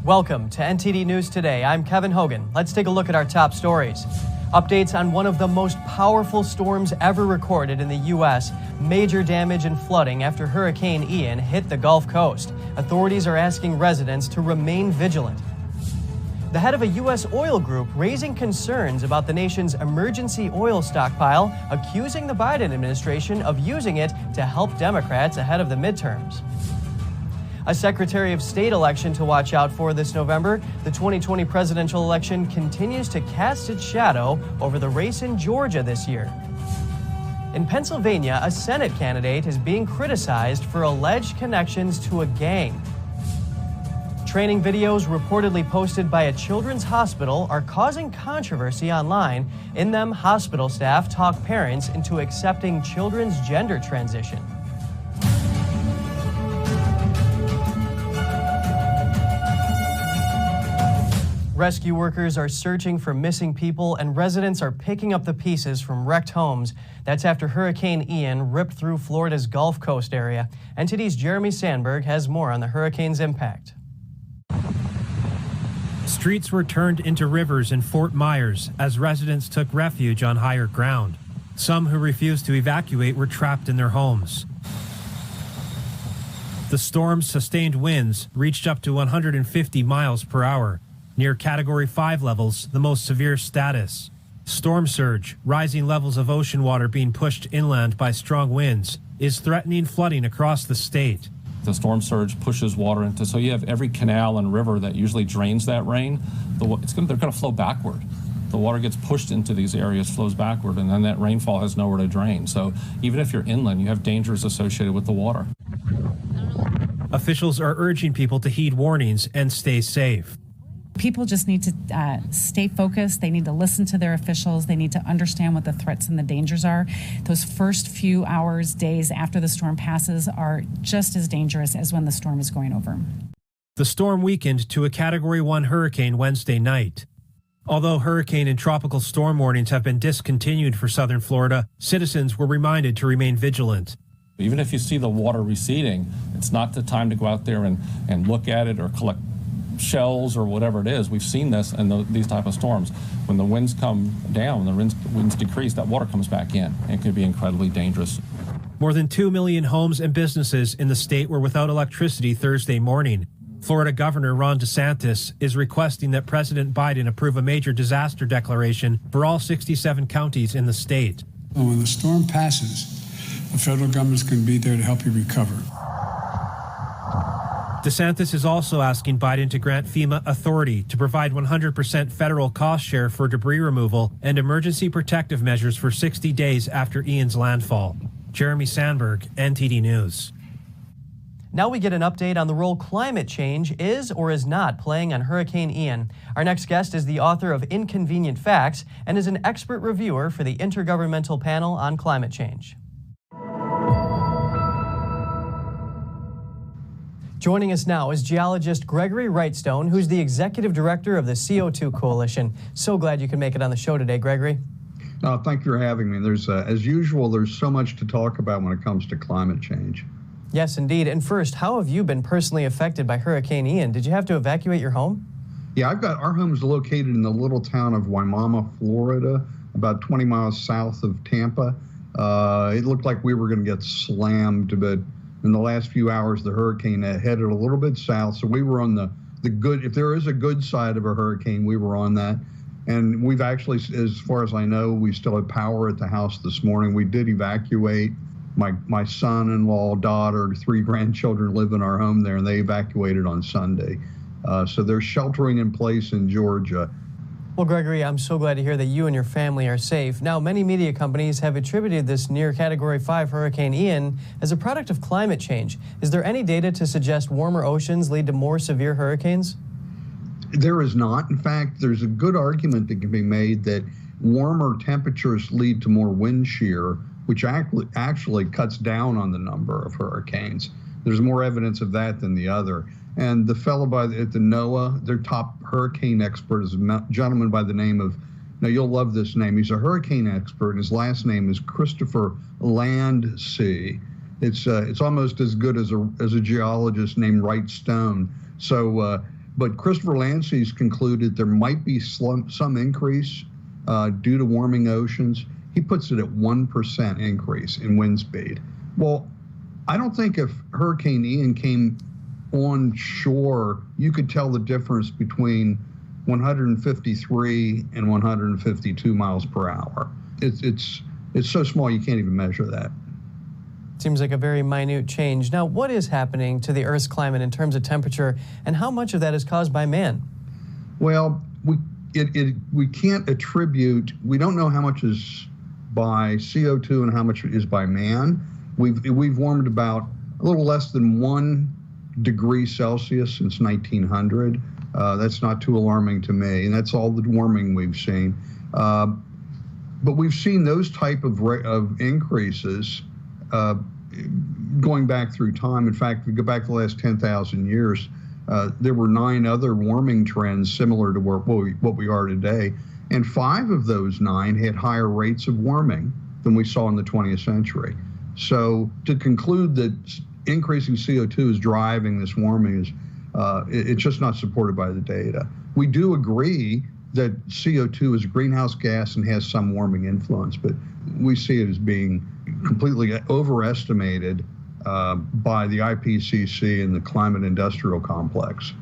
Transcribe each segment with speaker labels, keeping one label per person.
Speaker 1: Welcome to NTD News Today. I'm Kevin Hogan. Let's take a look at our top stories. Updates on one of the most powerful storms ever recorded in the U.S. Major damage and flooding after Hurricane Ian hit the Gulf Coast. Authorities are asking residents to remain vigilant. The head of a U.S. oil group raising concerns about the nation's emergency oil stockpile, accusing the Biden administration of using it to help Democrats ahead of the midterms. A Secretary of State election to watch out for this November. The 2020 presidential election continues to cast its shadow over the race in Georgia this year. In Pennsylvania, a Senate candidate is being criticized for alleged connections to a gang. Training videos reportedly posted by a children's hospital are causing controversy online. In them, hospital staff talk parents into accepting children's gender transition. Rescue workers are searching for missing people, and residents are picking up the pieces from wrecked homes. That's after Hurricane Ian ripped through Florida's Gulf Coast area. NTD's Jeremy Sandberg has more on the hurricane's impact.
Speaker 2: Streets were turned into rivers in Fort Myers as residents took refuge on higher ground. Some who refused to evacuate were trapped in their homes. The storm's sustained winds reached up to 150 miles per hour. Near Category 5 levels, the most severe status. Storm surge, rising levels of ocean water being pushed inland by strong winds, is threatening flooding across the state.
Speaker 3: The storm surge pushes water into, so you have every canal and river that usually drains that rain, they're going to flow backward. The water gets pushed into these areas, flows backward, and then that rainfall has nowhere to drain. So even if you're inland, you have dangers associated with the water.
Speaker 2: Officials are urging people to heed warnings and stay safe.
Speaker 4: People just need to stay focused. They need to listen to their officials. They need to understand what the threats and the dangers are. Those first few hours, days after the storm passes are just as dangerous as when the storm is going over.
Speaker 2: The storm weakened to a Category 1 hurricane Wednesday night. Although hurricane and tropical storm warnings have been discontinued for southern Florida, citizens were reminded to remain vigilant.
Speaker 3: Even if you see the water receding, it's not the time to go out there and look at it or collect shells or whatever it is. We've seen this in these type of storms. When the winds come down, the winds decrease, that water comes back in. It could be incredibly dangerous.
Speaker 2: More than 2 million homes and businesses in the state were without electricity Thursday morning. Florida Governor Ron DeSantis is requesting that President Biden approve a major disaster declaration for all 67 counties in the state.
Speaker 5: When the storm passes, the federal government's going to be there to help you recover.
Speaker 2: DeSantis is also asking Biden to grant FEMA authority to provide 100% federal cost share for debris removal and emergency protective measures for 60 days after Ian's landfall. Jeremy Sandberg, NTD News.
Speaker 1: Now we get an update on the role climate change is or is not playing on Hurricane Ian. Our next guest is the author of Inconvenient Facts and is an expert reviewer for the Intergovernmental Panel on Climate Change. Joining us now is geologist Gregory Wrightstone, who's the executive director of the CO2 Coalition. So glad you can make it on the show today, Gregory.
Speaker 6: Thank you for having me. As usual, there's so much to talk about when it comes to climate change.
Speaker 1: Yes, indeed. And first, how have you been personally affected by Hurricane Ian? Did you have to evacuate your home?
Speaker 6: Yeah, our home is located in the little town of Wimauma, Florida, about 20 miles south of Tampa. It looked like we were going to get slammed, but in the last few hours, the hurricane headed a little bit south, so we were on the good, if there is a good side of a hurricane, we were on that. And we've actually, as far as I know, we still have power at the house this morning. We did evacuate. My son-in-law, daughter, 3 grandchildren live in our home there, and they evacuated on Sunday. So they're sheltering in place in Georgia.
Speaker 1: Well, Gregory, I'm so glad to hear that you and your family are safe. Now, many media companies have attributed this near Category 5 Hurricane Ian as a product of climate change. Is there any data to suggest warmer oceans lead to more severe hurricanes?
Speaker 6: There is not. In fact, there's a good argument that can be made that warmer temperatures lead to more wind shear, which actually cuts down on the number of hurricanes. There's more evidence of that than the other. And the fellow at the NOAA, their top hurricane expert is a gentleman by the name of, now you'll love this name, he's a hurricane expert, and his last name is Christopher Landsea. It's almost as good as a geologist named Wrightstone. So But Christopher Lancy's concluded there might be some increase due to warming oceans. He puts it at 1% increase in wind speed. Well, I don't think if Hurricane Ian came on shore, you could tell the difference between 153 and 152 miles per hour. It's so small you can't even measure that.
Speaker 1: Seems like a very minute change. Now, what is happening to the Earth's climate in terms of temperature, and how much of that is caused by man?
Speaker 6: Well, we can't attribute, we don't know how much is by CO2 and how much is by man. We've warmed about a little less than 1 degree Celsius since 1900. That's not too alarming to me, and that's all the warming we've seen. But we've seen those type of increases going back through time. In fact, if we go back the last 10,000 years, there were 9 other warming trends similar to what we are today, and 5 of those 9 had higher rates of warming than we saw in the 20th century. So to conclude that increasing CO2 is driving this warming is it's just not supported by the data. We do agree that CO2 is a greenhouse gas and has some warming influence, but we see it as being completely overestimated by the IPCC and the climate industrial complex.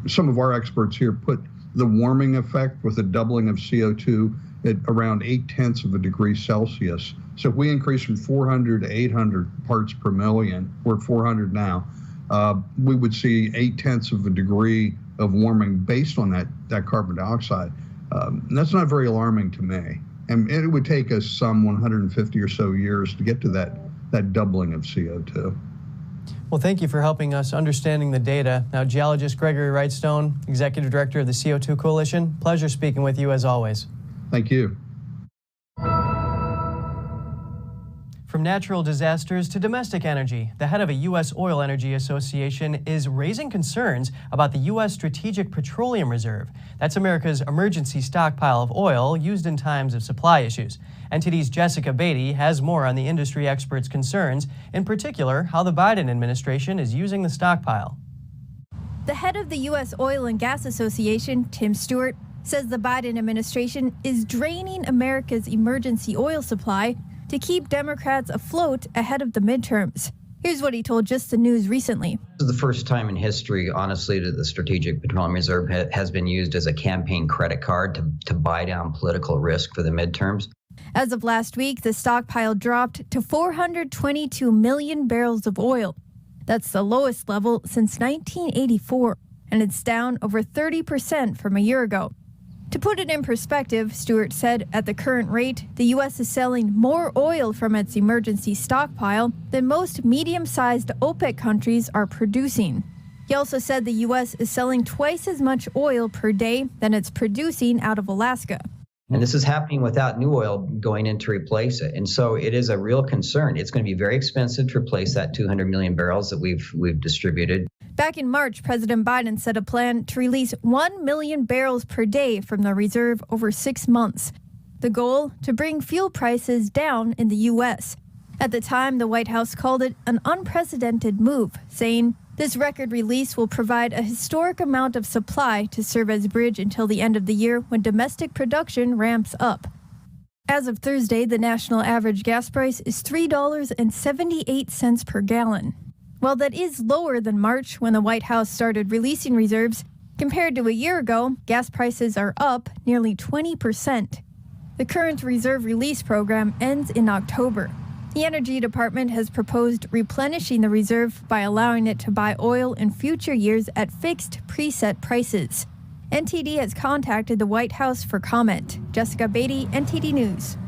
Speaker 6: Some of our experts here put the warming effect with a doubling of CO2 at around 0.8 of a degree Celsius. So if we increase from 400 to 800 parts per million, we're at 400 now, we would see 0.8 of a degree of warming based on that carbon dioxide. And that's not very alarming to me. And it would take us some 150 or so years to get to that doubling of CO2.
Speaker 1: Well, thank you for helping us understanding the data. Now, geologist Gregory Wrightstone, Executive Director of the CO2 Coalition, pleasure speaking with you as always.
Speaker 6: Thank you.
Speaker 1: From natural disasters to domestic energy, the head of a U.S. Oil Energy Association is raising concerns about the U.S. Strategic Petroleum Reserve. That's America's emergency stockpile of oil used in times of supply issues. NTD's Jessica Beatty has more on the industry experts' concerns, in particular how the Biden administration is using the stockpile.
Speaker 7: The head of the U.S. Oil and Gas Association, Tim Stewart, says the Biden administration is draining America's emergency oil supply to keep Democrats afloat ahead of the midterms. Here's what he told Just the News recently.
Speaker 8: This is the first time in history, honestly, that the Strategic Petroleum Reserve has been used as a campaign credit card to buy down political risk for the midterms.
Speaker 7: As of last week, the stockpile dropped to 422 million barrels of oil. That's the lowest level since 1984, and it's down over 30% from a year ago. To put it in perspective, Stewart said at the current rate, the U.S. is selling more oil from its emergency stockpile than most medium-sized OPEC countries are producing. He also said the U.S. is selling twice as much oil per day than it's producing out of Alaska.
Speaker 8: And this is happening without new oil going in to replace it. And so it is a real concern. It's going to be very expensive to replace that 200 million barrels that we've distributed.
Speaker 7: Back in March, President Biden set a plan to release 1 million barrels per day from the reserve over 6 months. The goal, to bring fuel prices down in the U.S. At the time, the White House called it an unprecedented move, saying this record release will provide a historic amount of supply to serve as bridge until the end of the year when domestic production ramps up. As of Thursday, the national average gas price is $3.78 per gallon. While that is lower than March when the White House started releasing reserves, compared to a year ago, gas prices are up nearly 20%. The current reserve release program ends in October. The Energy Department has proposed replenishing the reserve by allowing it to buy oil in future years at fixed preset prices. NTD has contacted the White House for comment. Jessica Beatty, NTD News.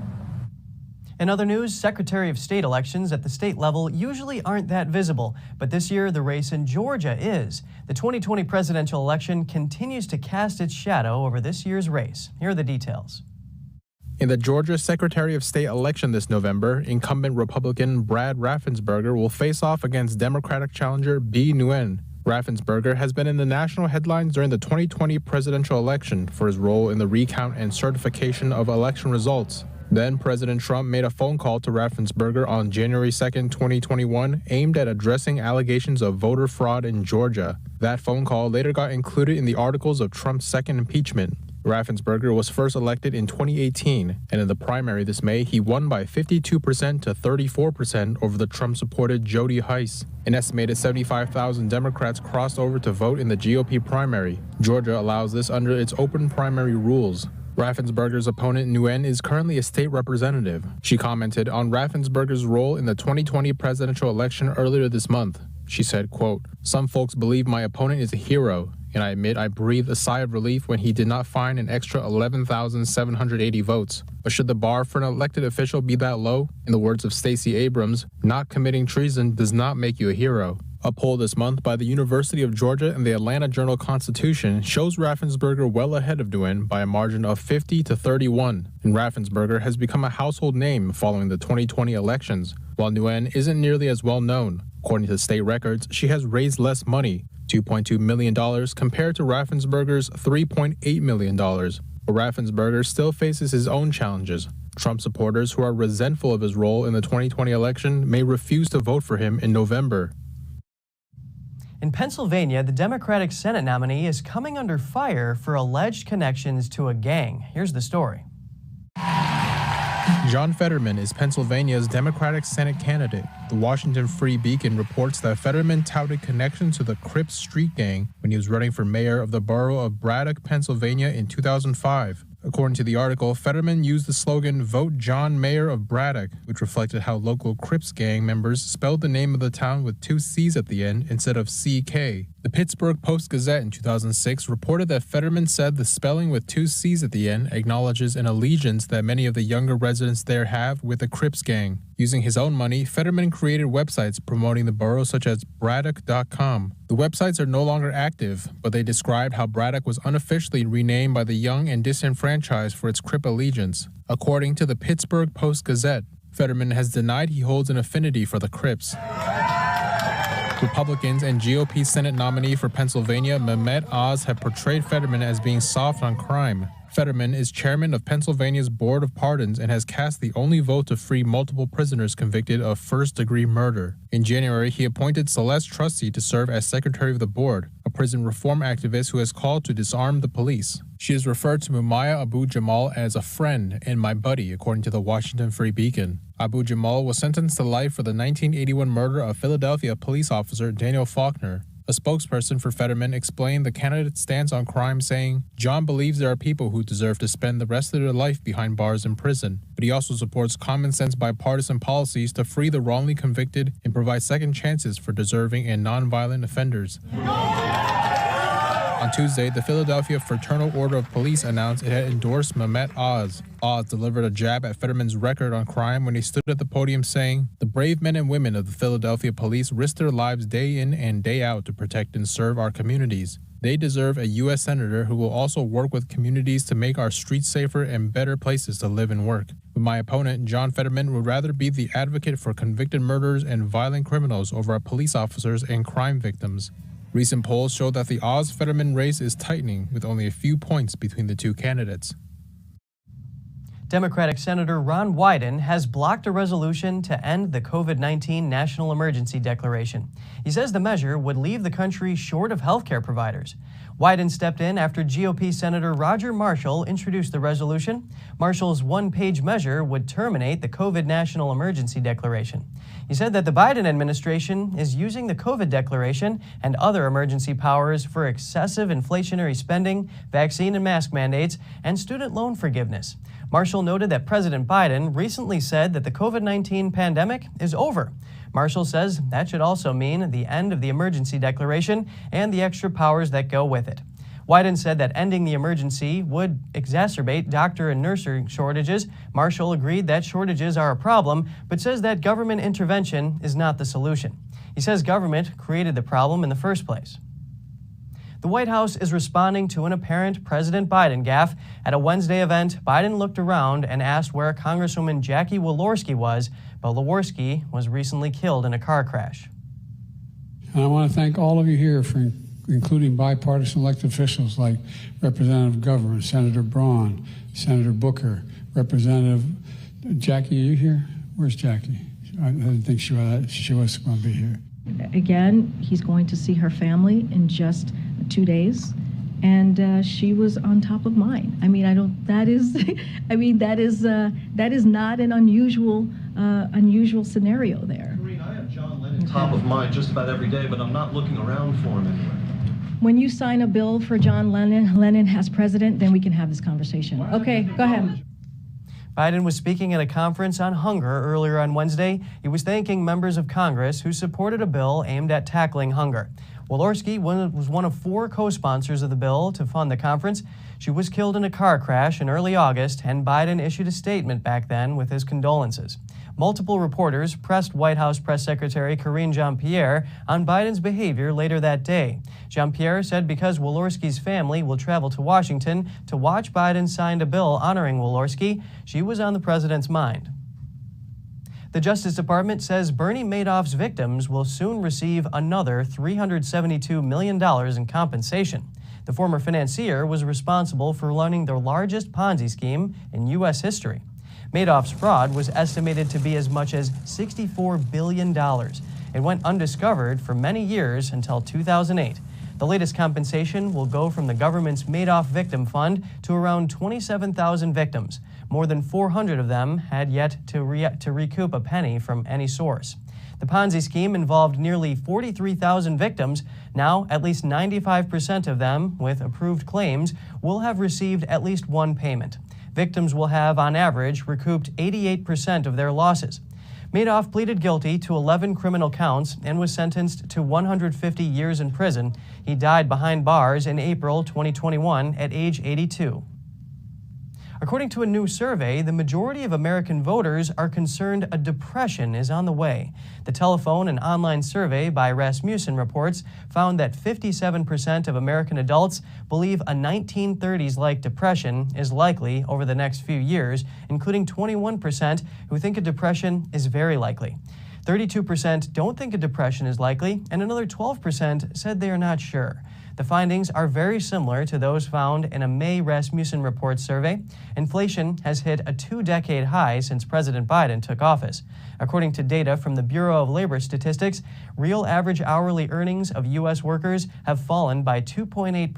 Speaker 1: In other news, Secretary of State elections at the state level usually aren't that visible, but this year the race in Georgia is. The 2020 presidential election continues to cast its shadow over this year's race. Here are the details.
Speaker 9: In the Georgia Secretary of State election this November, incumbent Republican Brad Raffensperger will face off against Democratic challenger B. Nguyen. Raffensperger has been in the national headlines during the 2020 presidential election for his role in the recount and certification of election results. Then President Trump made a phone call to Raffensperger on January 2, 2021, aimed at addressing allegations of voter fraud in Georgia. That phone call later got included in the articles of Trump's second impeachment. Raffensperger was first elected in 2018, and in the primary this May, he won by 52% to 34% over the Trump-supported Jody Hice. An estimated 75,000 Democrats crossed over to vote in the GOP primary. Georgia allows this under its open primary rules. Raffensperger's opponent, Nguyen, is currently a state representative. She commented on Raffensperger's role in the 2020 presidential election earlier this month. She said, quote, "Some folks believe my opponent is a hero, and I admit I breathed a sigh of relief when he did not find an extra 11,780 votes. But should the bar for an elected official be that low? In the words of Stacey Abrams, not committing treason does not make you a hero." A poll this month by the University of Georgia and the Atlanta Journal-Constitution shows Raffensperger well ahead of Nguyen by a margin of 50 to 31, and Raffensperger has become a household name following the 2020 elections, while Nguyen isn't nearly as well known. According to state records, she has raised less money, $2.2 million compared to Raffensperger's $3.8 million. But Raffensperger still faces his own challenges. Trump supporters who are resentful of his role in the 2020 election may refuse to vote for him in November.
Speaker 1: In Pennsylvania, the Democratic Senate nominee is coming under fire for alleged connections to a gang. Here's the story.
Speaker 9: John Fetterman is Pennsylvania's Democratic Senate candidate. The Washington Free Beacon reports that Fetterman touted connections to the Crips street gang when he was running for mayor of the borough of Braddock, Pennsylvania in 2005. According to the article, Fetterman used the slogan, "Vote John Mayor of Braddock," which reflected how local Crips gang members spelled the name of the town with two C's at the end instead of CK. The Pittsburgh Post-Gazette in 2006 reported that Fetterman said the spelling with two C's at the end acknowledges an allegiance that many of the younger residents there have with the Crips gang. Using his own money, Fetterman created websites promoting the borough such as Braddock.com. The websites are no longer active, but they described how Braddock was unofficially renamed by the young and disenfranchised for its Crip allegiance. According to the Pittsburgh Post-Gazette, Fetterman has denied he holds an affinity for the Crips. Republicans and GOP Senate nominee for Pennsylvania, Mehmet Oz, have portrayed Fetterman as being soft on crime. Fetterman is chairman of Pennsylvania's Board of Pardons and has cast the only vote to free multiple prisoners convicted of first-degree murder. In January, he appointed Celeste Trusty to serve as secretary of the board, a prison reform activist who has called to disarm the police. She has referred to Mumaya Abu Jamal as a friend and my buddy, according to the Washington Free Beacon. Abu Jamal was sentenced to life for the 1981 murder of Philadelphia police officer Daniel Faulkner. A spokesperson for Fetterman explained the candidate's stance on crime, saying, "John believes there are people who deserve to spend the rest of their life behind bars in prison, but he also supports common-sense bipartisan policies to free the wrongly convicted and provide second chances for deserving and nonviolent offenders." On Tuesday, the Philadelphia Fraternal Order of Police announced it had endorsed Mehmet Oz. Oz delivered a jab at Fetterman's record on crime when he stood at the podium saying, "The brave men and women of the Philadelphia police risk their lives day in and day out to protect and serve our communities. They deserve a U.S. Senator who will also work with communities to make our streets safer and better places to live and work. But my opponent, John Fetterman, would rather be the advocate for convicted murderers and violent criminals over our police officers and crime victims." Recent polls show that the Oz-Fetterman race is tightening, with only a few points between the two candidates.
Speaker 1: Democratic Senator Ron Wyden has blocked a resolution to end the COVID-19 national emergency declaration. He says the measure would leave the country short of healthcare providers. Wyden stepped in after GOP Senator Roger Marshall introduced the resolution. Marshall's one-page measure would terminate the COVID national emergency declaration. He said that the Biden administration is using the COVID declaration and other emergency powers for excessive inflationary spending, vaccine and mask mandates, and student loan forgiveness. Marshall noted that President Biden recently said that the COVID-19 pandemic is over. Marshall says that should also mean the end of the emergency declaration and the extra powers that go with it. Wyden said that ending the emergency would exacerbate doctor and nurse shortages. Marshall agreed that shortages are a problem, but says that government intervention is not the solution. He says government created the problem in the first place. The White House is responding to an apparent President Biden gaffe. At a Wednesday event, Biden looked around and asked where Congresswoman Jackie Walorski was, but Walorski was recently killed in a car crash.
Speaker 5: And I want to thank all of you here for including bipartisan elected officials like Representative Governor, Senator Braun, Senator Booker, Representative Jackie. Are you here? Where's Jackie? I didn't think she was going to be here.
Speaker 10: Again, he's going to see her family in just 2 days, and she was on top of mind. I mean, that is not an unusual scenario there.
Speaker 11: Karine, I have John Lennon top of mind just about every day, but I'm not looking around for him anywhere.
Speaker 10: When you sign a bill for John Lennon as president, then we can have this conversation. Okay, go ahead.
Speaker 1: Biden was speaking at a conference on hunger earlier on Wednesday. He was thanking members of Congress who supported a bill aimed at tackling hunger. Walorski was one of 4 co-sponsors of the bill to fund the conference. She was killed in a car crash in early August, and Biden issued a statement back then with his condolences. Multiple reporters pressed White House Press Secretary Karine Jean-Pierre on Biden's behavior later that day. Jean-Pierre said because Walorski's family will travel to Washington to watch Biden sign a bill honoring Walorski, she was on the president's mind. The Justice Department says Bernie Madoff's victims will soon receive another $372 million in compensation. The former financier was responsible for running the largest Ponzi scheme in U.S. history. Madoff's fraud was estimated to be as much as $64 billion. It went undiscovered for many years until 2008. The latest compensation will go from the government's Madoff Victim Fund to around 27,000 victims. More than 400 of them had yet to recoup a penny from any source. The Ponzi scheme involved nearly 43,000 victims. Now, at least 95% of them with approved claims will have received at least one payment. Victims will have, on average, recouped 88% of their losses. Madoff pleaded guilty to 11 criminal counts and was sentenced to 150 years in prison. He died behind bars in April 2021 at age 82. According to a new survey, the majority of American voters are concerned a depression is on the way. The telephone and online survey by Rasmussen reports found that 57% of American adults believe a 1930s-like depression is likely over the next few years, including 21% who think a depression is very likely. 32% don't think a depression is likely, and another 12% said they are not sure. The findings are very similar to those found in a May Rasmussen Report survey. Inflation has hit a 2-decade high since President Biden took office. According to data from the Bureau of Labor Statistics, real average hourly earnings of U.S. workers have fallen by 2.8%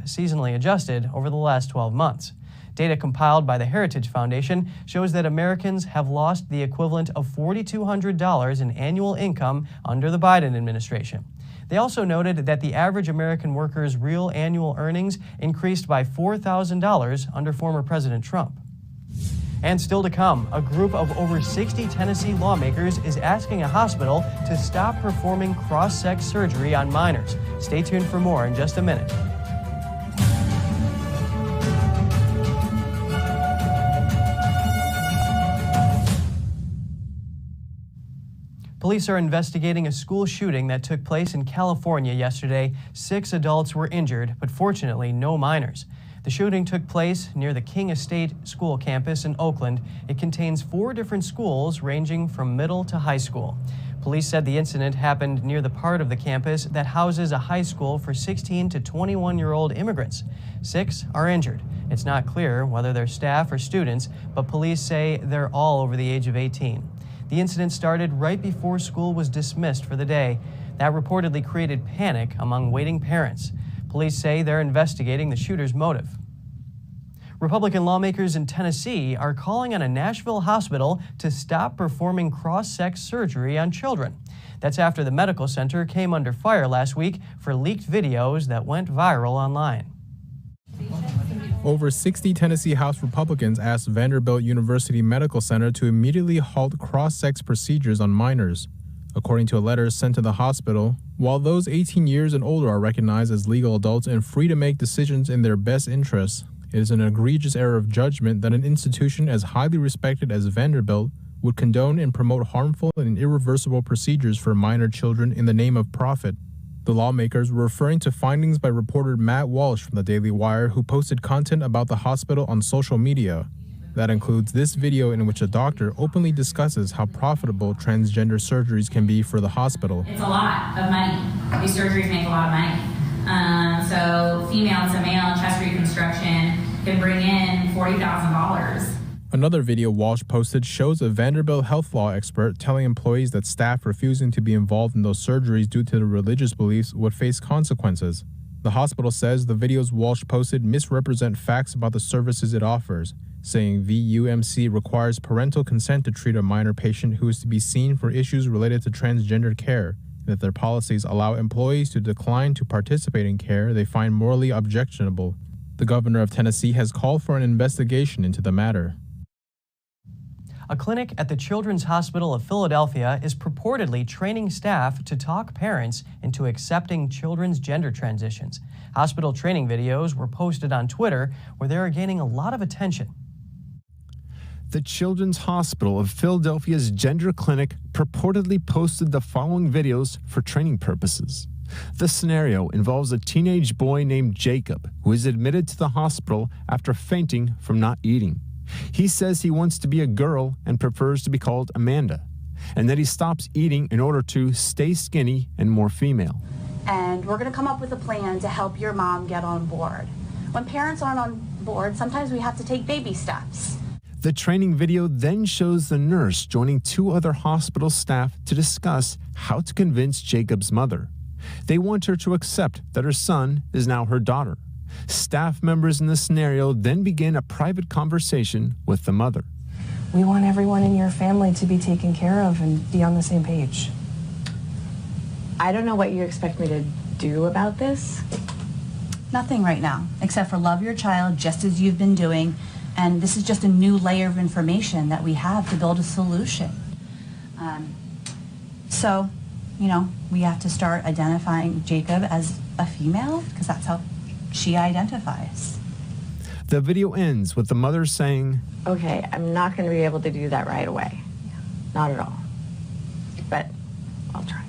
Speaker 1: seasonally adjusted over the last 12 months. Data compiled by the Heritage Foundation shows that Americans have lost the equivalent of $4,200 in annual income under the Biden administration. They also noted that the average American worker's real annual earnings increased by $4,000 under former President Trump. And still to come, a group of over 60 Tennessee lawmakers is asking a hospital to stop performing cross-sex surgery on minors. Stay tuned for more in just a minute. Police are investigating a school shooting that took place in California yesterday. 6 adults were injured, but fortunately no minors. The shooting took place near the King Estate School campus in Oakland. It contains 4 different schools ranging from middle to high school. Police said the incident happened near the part of the campus that houses a high school for 16 to 21-year-old immigrants. 6 are injured. It's not clear whether they're staff or students, but police say they're all over the age of 18. The incident started right before school was dismissed for the day. That reportedly created panic among waiting parents. Police say they're investigating the shooter's motive. Republican lawmakers in Tennessee are calling on a Nashville hospital to stop performing cross-sex surgery on children. That's after the medical center came under fire last week for leaked videos that went viral online.
Speaker 9: Over 60 Tennessee House Republicans asked Vanderbilt University Medical Center to immediately halt cross-sex procedures on minors. According to a letter sent to the hospital, while those 18 years and older are recognized as legal adults and free to make decisions in their best interests, it is an egregious error of judgment that an institution as highly respected as Vanderbilt would condone and promote harmful and irreversible procedures for minor children in the name of profit. The lawmakers were referring to findings by reporter Matt Walsh from the Daily Wire, who posted content about the hospital on social media. That includes this video in which a doctor openly discusses how profitable transgender surgeries can be for the hospital.
Speaker 12: It's a lot of money. These surgeries make a lot of money. So female to male chest reconstruction can bring in $40,000.
Speaker 9: Another video Walsh posted shows a Vanderbilt health law expert telling employees that staff refusing to be involved in those surgeries due to their religious beliefs would face consequences. The hospital says the videos Walsh posted misrepresent facts about the services it offers, saying VUMC requires parental consent to treat a minor patient who is to be seen for issues related to transgender care, and that their policies allow employees to decline to participate in care they find morally objectionable. The governor of Tennessee has called for an investigation into the matter.
Speaker 1: A clinic at the Children's Hospital of Philadelphia is purportedly training staff to talk parents into accepting children's gender transitions. Hospital training videos were posted on Twitter, where they are gaining a lot of attention.
Speaker 13: The Children's Hospital of Philadelphia's gender clinic purportedly posted the following videos for training purposes. The scenario involves a teenage boy named Jacob, who is admitted to the hospital after fainting from not eating. He says he wants to be a girl and prefers to be called Amanda, and that he stops eating in order to stay skinny and more female.
Speaker 14: And we're going to come up with a plan to help your mom get on board. When parents aren't on board, sometimes we have to take baby steps.
Speaker 13: The training video then shows the nurse joining 2 other hospital staff to discuss how to convince Jacob's mother. They want her to accept that her son is now her daughter. Staff members in the scenario then begin a private conversation with the mother.
Speaker 15: We want everyone in your family to be taken care of and be on the same page.
Speaker 14: I don't know what you expect me to do about this. Nothing right now, except for love your child just as you've been doing. And this is just a new layer of information that we have to build a solution. So, we have to start identifying Jacob as a female, because that's how she identifies.
Speaker 13: The video ends with the mother saying,
Speaker 15: Okay, I'm not going to be able to do that right away. Not at all. But I'll try.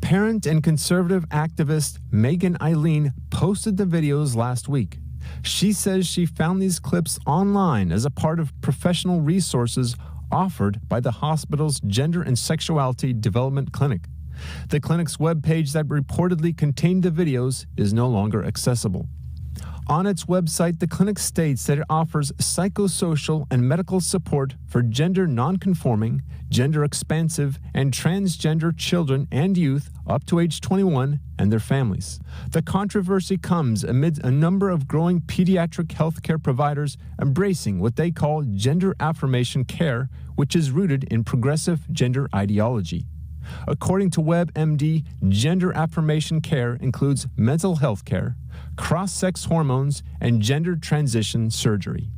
Speaker 13: Parent and conservative activist Megan Eileen posted the videos last week. She says she found these clips online as a part of professional resources offered by the hospital's Gender and Sexuality Development Clinic. The clinic's webpage that reportedly contained the videos is no longer accessible. On its website, the clinic states that it offers psychosocial and medical support for gender nonconforming, gender expansive, and transgender children and youth up to age 21 and their families. The controversy comes amid a number of growing pediatric healthcare providers embracing what they call gender affirmation care, which is rooted in progressive gender ideology. According to WebMD, gender affirmation care includes mental health care, cross-sex hormones, and gender transition surgery.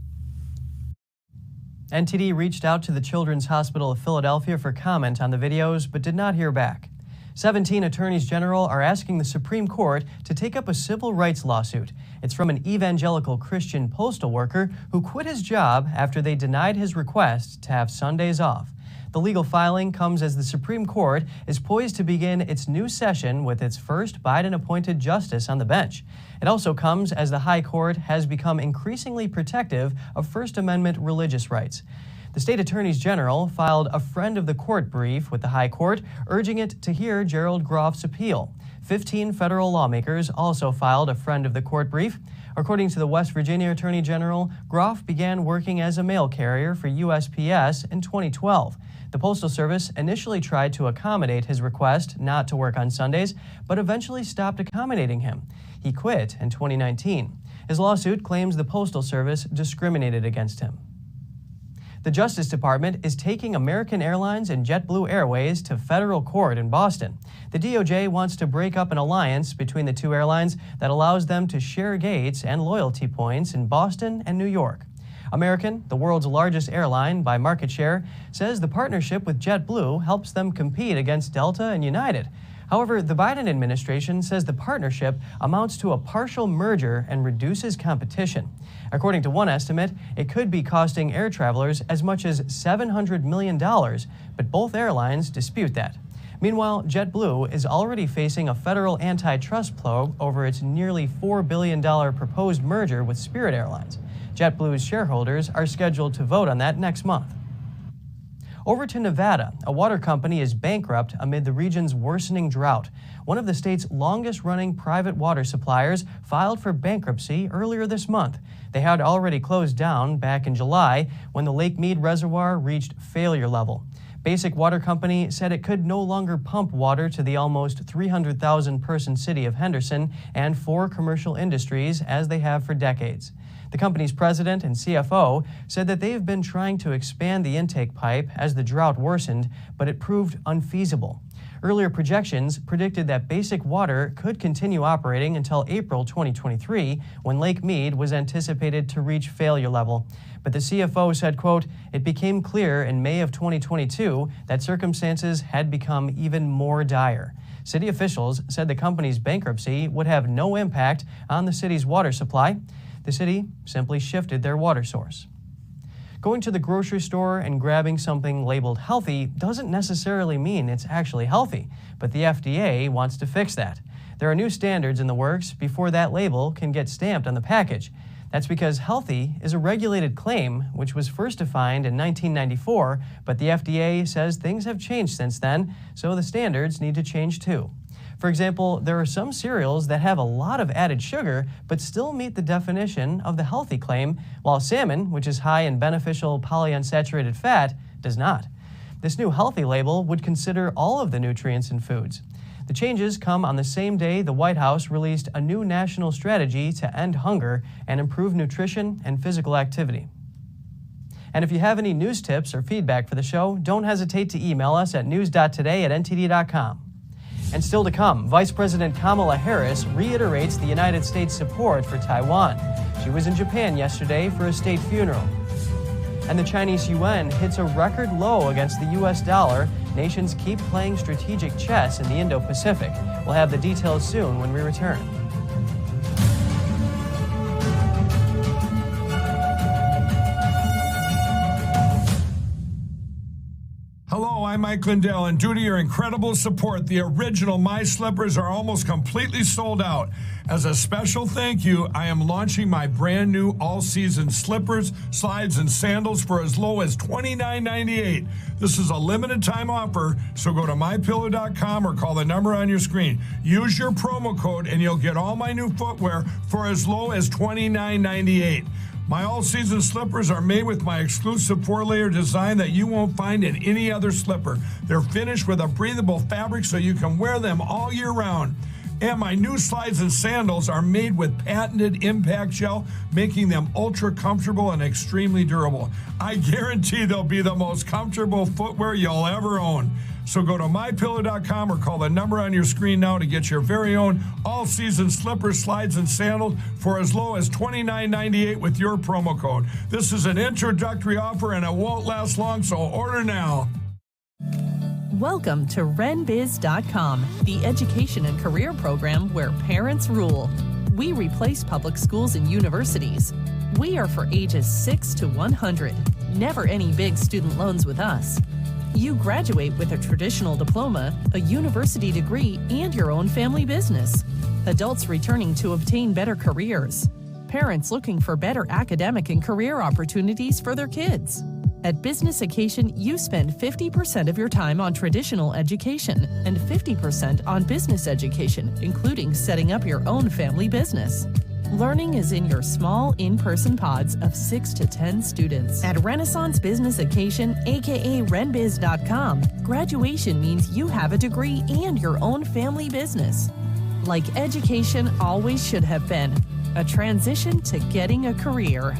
Speaker 1: NTD reached out to the Children's Hospital of Philadelphia for comment on the videos, but did not hear back. 17 attorneys general are asking the Supreme Court to take up a civil rights lawsuit. It's from an evangelical Christian postal worker who quit his job after they denied his request to have Sundays off. The legal filing comes as the Supreme Court is poised to begin its new session with its first Biden-appointed justice on the bench. It also comes as the High Court has become increasingly protective of First Amendment religious rights. The state attorneys general filed a friend of the court brief with the High Court, urging it to hear Gerald Groff's appeal. 15 federal lawmakers also filed a friend of the court brief. According to the West Virginia Attorney General, Groff began working as a mail carrier for USPS in 2012. The Postal Service initially tried to accommodate his request not to work on Sundays, but eventually stopped accommodating him. He quit in 2019. His lawsuit claims the Postal Service discriminated against him. The Justice Department is taking American Airlines and JetBlue Airways to federal court in Boston. The DOJ wants to break up an alliance between the two airlines that allows them to share gates and loyalty points in Boston and New York. American, the world's largest airline by market share, says the partnership with JetBlue helps them compete against Delta and United. However, the Biden administration says the partnership amounts to a partial merger and reduces competition. According to one estimate, it could be costing air travelers as much as $700 million, but both airlines dispute that. Meanwhile, JetBlue is already facing a federal antitrust probe over its nearly $4 billion proposed merger with Spirit Airlines. JetBlue's shareholders are scheduled to vote on that next month. Over to Nevada, a water company is bankrupt amid the region's worsening drought. One of the state's longest-running private water suppliers filed for bankruptcy earlier this month. They had already closed down back in July when the Lake Mead Reservoir reached failure level. Basic Water Company said it could no longer pump water to the almost 300,000-person city of Henderson and 4 commercial industries as they have for decades. The company's president and CFO said that they have been trying to expand the intake pipe as the drought worsened, but it proved unfeasible. Earlier projections predicted that Basic Water could continue operating until April 2023, when Lake Mead was anticipated to reach failure level. But the CFO said, quote, "It became clear in May of 2022 that circumstances had become even more dire." City officials said the company's bankruptcy would have no impact on the city's water supply. The city simply shifted their water source. Going to the grocery store and grabbing something labeled healthy doesn't necessarily mean it's actually healthy, but the FDA wants to fix that. There are new standards in the works before that label can get stamped on the package. That's because healthy is a regulated claim, which was first defined in 1994, but the FDA says things have changed since then, so the standards need to change too. For example, there are some cereals that have a lot of added sugar but still meet the definition of the healthy claim, while salmon, which is high in beneficial polyunsaturated fat, does not. This new healthy label would consider all of the nutrients in foods. The changes come on the same day the White House released a new national strategy to end hunger and improve nutrition and physical activity. And if you have any news tips or feedback for the show, don't hesitate to email us at news.today@ntd.com. And still to come, Vice President Kamala Harris reiterates the United States' support for Taiwan. She was in Japan yesterday for a state funeral. And the Chinese Yuan hits a record low against the U.S. dollar. Nations keep playing strategic chess in the Indo-Pacific. We'll have the details soon when we return.
Speaker 16: Hello, I'm Mike Lindell, and due to your incredible support, the original My Slippers are almost completely sold out. As a special thank you, I am launching my brand new all-season slippers, slides, and sandals for as low as $29.98. This is a limited time offer, so go to mypillow.com or call the number on your screen. Use your promo code and you'll get all my new footwear for as low as $29.98. My all-season slippers are made with my exclusive 4-layer design that you won't find in any other slipper. They're finished with a breathable fabric so you can wear them all year round. And my new slides and sandals are made with patented impact gel, making them ultra comfortable and extremely durable. I guarantee they'll be the most comfortable footwear you'll ever own. So go to mypillow.com or call the number on your screen now to get your very own all-season slippers, slides, and sandals for as low as $29.98 with your promo code. This is an introductory offer and it won't last long, so order now.
Speaker 17: Welcome to RenBiz.com, the education and career program where parents rule. We replace public schools and universities. We are for ages 6 to 100. Never any big student loans with us. You graduate with a traditional diploma, a university degree, and your own family business. Adults returning to obtain better careers. Parents looking for better academic and career opportunities for their kids. At Business Occasion, you spend 50% of your time on traditional education and 50% on business education, including setting up your own family business. Learning is in your small, in-person pods of 6 to 10 students. At Renaissance Business Occasion, aka RenBiz.com, graduation means you have a degree and your own family business. Like education always should have been, a transition to getting a career.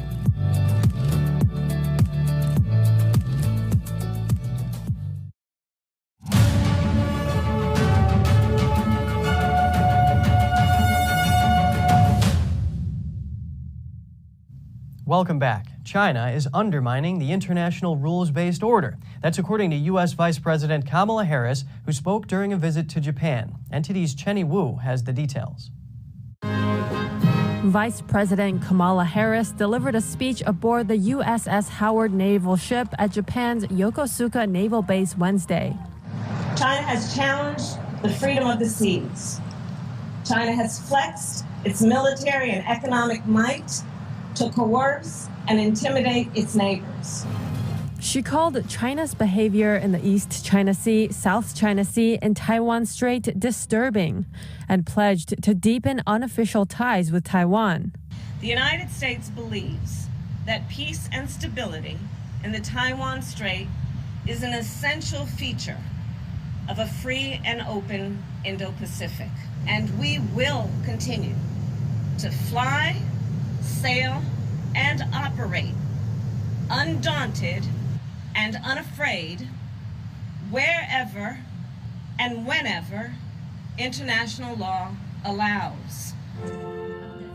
Speaker 1: Welcome back. China is undermining the international rules-based order. That's according to U.S. Vice President Kamala Harris, who spoke during a visit to Japan. NTD's Chenny Wu has the details.
Speaker 18: Vice President Kamala Harris delivered a speech aboard the USS Howard naval ship at Japan's Yokosuka Naval Base Wednesday.
Speaker 19: China has challenged the freedom of the seas. China has flexed its military and economic might to coerce and intimidate its neighbors.
Speaker 18: She called China's behavior in the East China Sea, South China Sea, and Taiwan Strait disturbing and pledged to deepen unofficial ties with Taiwan.
Speaker 19: The United States believes that peace and stability in the Taiwan Strait is an essential feature of a free and open Indo-Pacific. And we will continue to fly, sail, and operate undaunted and unafraid wherever and whenever international law allows.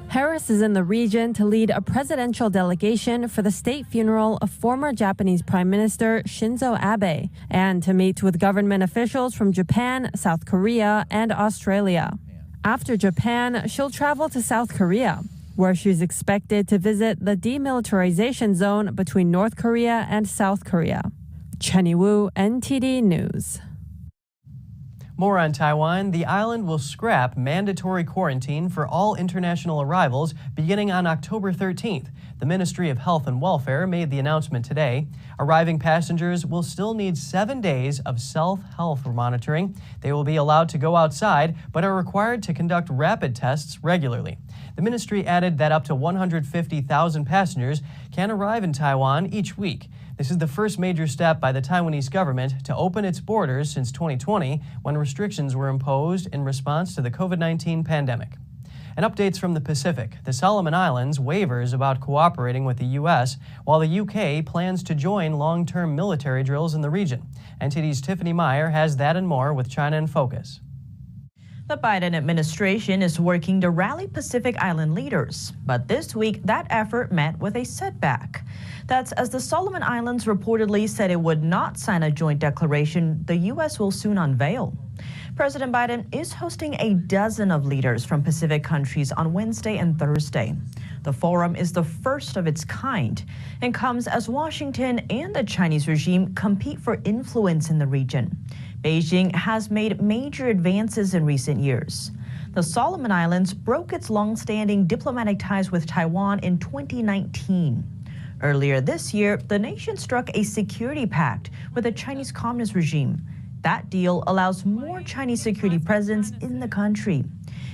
Speaker 18: Harris is in the region to lead a presidential delegation for the state funeral of former Japanese Prime Minister Shinzo Abe and to meet with government officials from Japan, South Korea, and Australia. After Japan, she'll travel to South Korea, where she's expected to visit the demilitarization zone between North Korea and South Korea. Chenny Wu, NTD News.
Speaker 1: More on Taiwan. The island will scrap mandatory quarantine for all international arrivals beginning on October 13th. The Ministry of Health and Welfare made the announcement today. Arriving passengers will still need 7 days of self-health monitoring. They will be allowed to go outside, but are required to conduct rapid tests regularly. The ministry added that up to 150,000 passengers can arrive in Taiwan each week. This is the first major step by the Taiwanese government to open its borders since 2020, when restrictions were imposed in response to the COVID-19 pandemic. And updates from the Pacific. The Solomon Islands wavers about cooperating with the U.S., while the U.K. plans to join long-term military drills in the region. NTD's Tiffany Meyer has that and more with China in Focus.
Speaker 20: The Biden administration is working to rally Pacific Island leaders, but this week that effort met with a setback. That's as the Solomon Islands reportedly said it would not sign a joint declaration the U.S. will soon unveil. President Biden is hosting a dozen of leaders from Pacific countries on Wednesday and Thursday. The forum is the first of its kind and comes as Washington and the Chinese regime compete for influence in the region. Beijing has made major advances in recent years. The Solomon Islands broke its long-standing diplomatic ties with Taiwan in 2019. Earlier this year, the nation struck a security pact with the Chinese Communist regime. That deal allows more Chinese security presence in the country.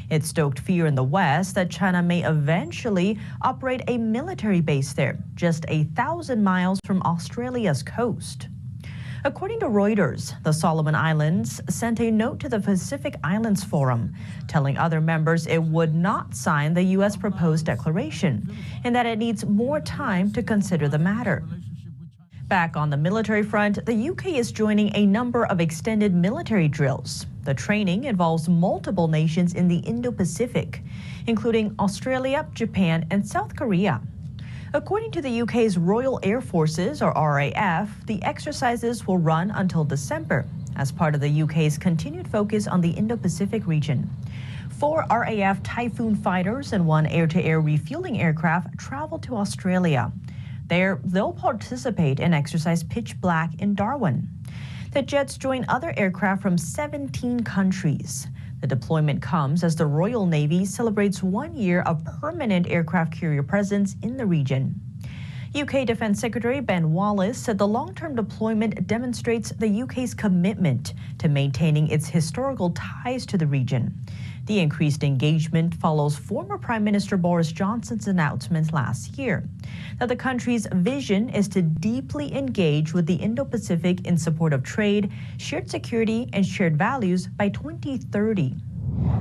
Speaker 20: It stoked fear in the West that China may eventually operate a military base there, just 1,000 miles from Australia's coast. According to Reuters, the Solomon Islands sent a note to the Pacific Islands Forum, telling other members it would not sign the U.S. proposed declaration and that it needs more time to consider the matter. Back on the military front, the UK is joining a number of extended military drills. The training involves multiple nations in the Indo-Pacific, including Australia, Japan, and South Korea. According to the UK's Royal Air Forces, or RAF, the exercises will run until December as part of the UK's continued focus on the Indo-Pacific region. 4 RAF Typhoon fighters and 1 air-to-air refueling aircraft travel to Australia. There, they'll participate in Exercise Pitch Black in Darwin. The jets join other aircraft from 17 countries. The deployment comes as the Royal Navy celebrates 1 year of permanent aircraft carrier presence in the region. UK Defense Secretary Ben Wallace said the long-term deployment demonstrates the UK's commitment to maintaining its historical ties to the region. The increased engagement follows former Prime Minister Boris Johnson's announcement last year that the country's vision is to deeply engage with the Indo-Pacific in support of trade, shared security, and shared values by 2030.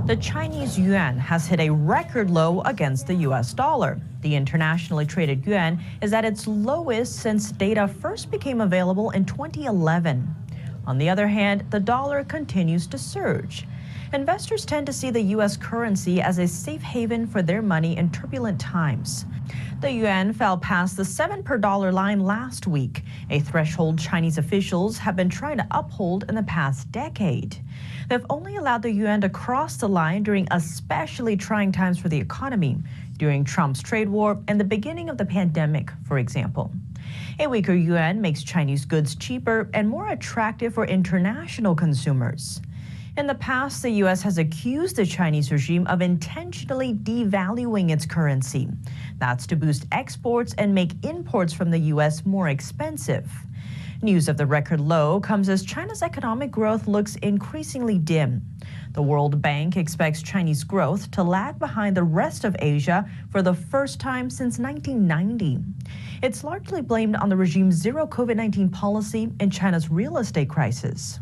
Speaker 20: The Chinese yuan has hit a record low against the US dollar. The internationally traded yuan is at its lowest since data first became available in 2011. On the other hand, the dollar continues to surge. Investors tend to see the U.S. currency as a safe haven for their money in turbulent times. The yuan fell past the 7 per dollar line last week, a threshold Chinese officials have been trying to uphold in the past decade. They've only allowed the yuan to cross the line during especially trying times for the economy, during Trump's trade war and the beginning of the pandemic, for example. A weaker yuan makes Chinese goods cheaper and more attractive for international consumers. In the past, the U.S. has accused the Chinese regime of intentionally devaluing its currency. That's to boost exports and make imports from the U.S. more expensive. News of the record low comes as China's economic growth looks increasingly dim. The World Bank expects Chinese growth to lag behind the rest of Asia for the first time since 1990. It's largely blamed on the regime's zero COVID-19 policy and China's real estate crisis.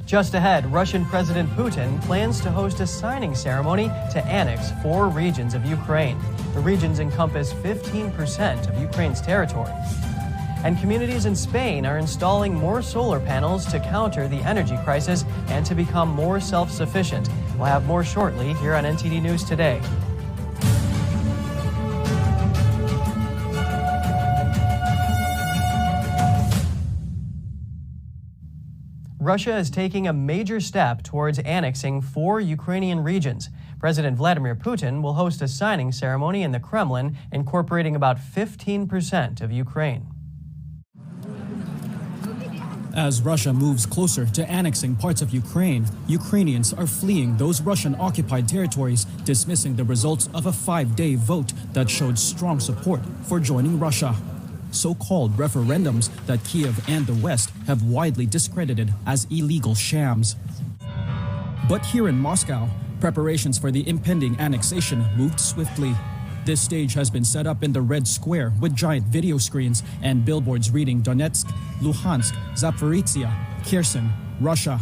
Speaker 1: Just ahead, Russian President Putin plans to host a signing ceremony to annex 4 regions of Ukraine. The regions encompass 15% of Ukraine's territory. And communities in Spain are installing more solar panels to counter the energy crisis and to become more self-sufficient. We'll have more shortly here on NTD News Today. Russia is taking a major step towards annexing 4 Ukrainian regions. President Vladimir Putin will host a signing ceremony in the Kremlin, incorporating about 15% of Ukraine.
Speaker 21: As Russia moves closer to annexing parts of Ukraine, Ukrainians are fleeing those Russian-occupied territories, dismissing the results of a 5-day vote that showed strong support for joining Russia. So-called referendums that Kiev and the West have widely discredited as illegal shams. But here in Moscow, preparations for the impending annexation moved swiftly. This stage has been set up in the Red Square with giant video screens and billboards reading Donetsk, Luhansk, Zaporizhia, Kherson, Russia.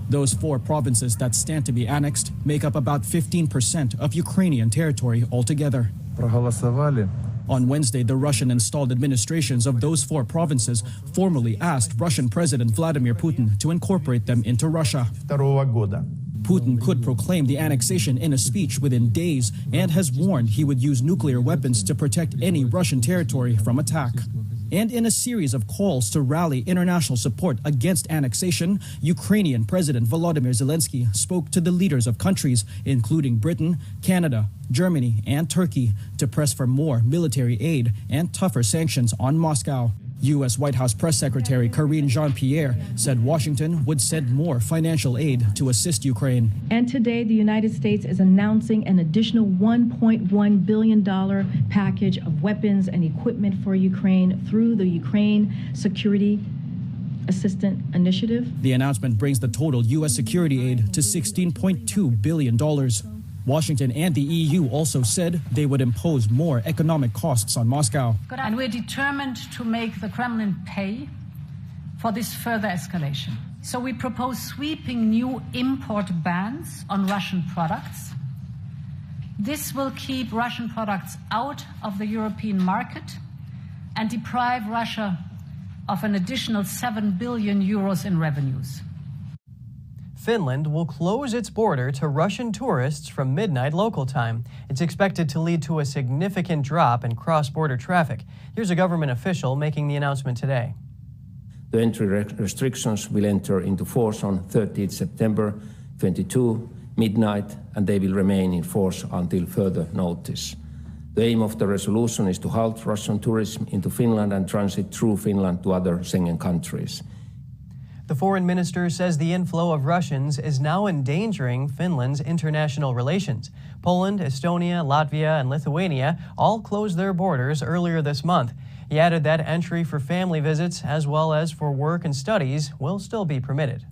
Speaker 21: Those 4 provinces that stand to be annexed make up about 15% of Ukrainian territory altogether. On Wednesday, the Russian-installed administrations of those 4 provinces formally asked Russian President Vladimir Putin to incorporate them into Russia. Putin could proclaim the annexation in a speech within days and has warned he would use nuclear weapons to protect any Russian territory from attack. And in a series of calls to rally international support against annexation, Ukrainian President Volodymyr Zelensky spoke to the leaders of countries, including Britain, Canada, Germany, and Turkey, to press for more military aid and tougher sanctions on Moscow. U.S. White House Press Secretary Karine Jean-Pierre said Washington would send more financial aid to assist Ukraine.
Speaker 10: And today, the United States is announcing an additional $1.1 billion package of weapons and equipment for Ukraine through the Ukraine Security Assistance Initiative.
Speaker 21: The announcement brings the total U.S. security aid to $16.2 billion. Washington and the EU also said they would impose more economic costs on Moscow.
Speaker 22: And we're determined to make the Kremlin pay for this further escalation. So we propose sweeping new import bans on Russian products. This will keep Russian products out of the European market and deprive Russia of an additional 7 billion euros in revenues.
Speaker 1: Finland will close its border to Russian tourists from midnight local time. It's expected to lead to a significant drop in cross-border traffic. Here's a government official making the announcement today.
Speaker 23: The entry restrictions will enter into force on 30th September 22, midnight, and they will remain in force until further notice. The aim of the resolution is to halt Russian tourism into Finland and transit through Finland to other Schengen countries.
Speaker 1: The foreign minister says the inflow of Russians is now endangering Finland's international relations. Poland, Estonia, Latvia, and Lithuania all closed their borders earlier this month. He added that entry for family visits as well as for work and studies will still be permitted.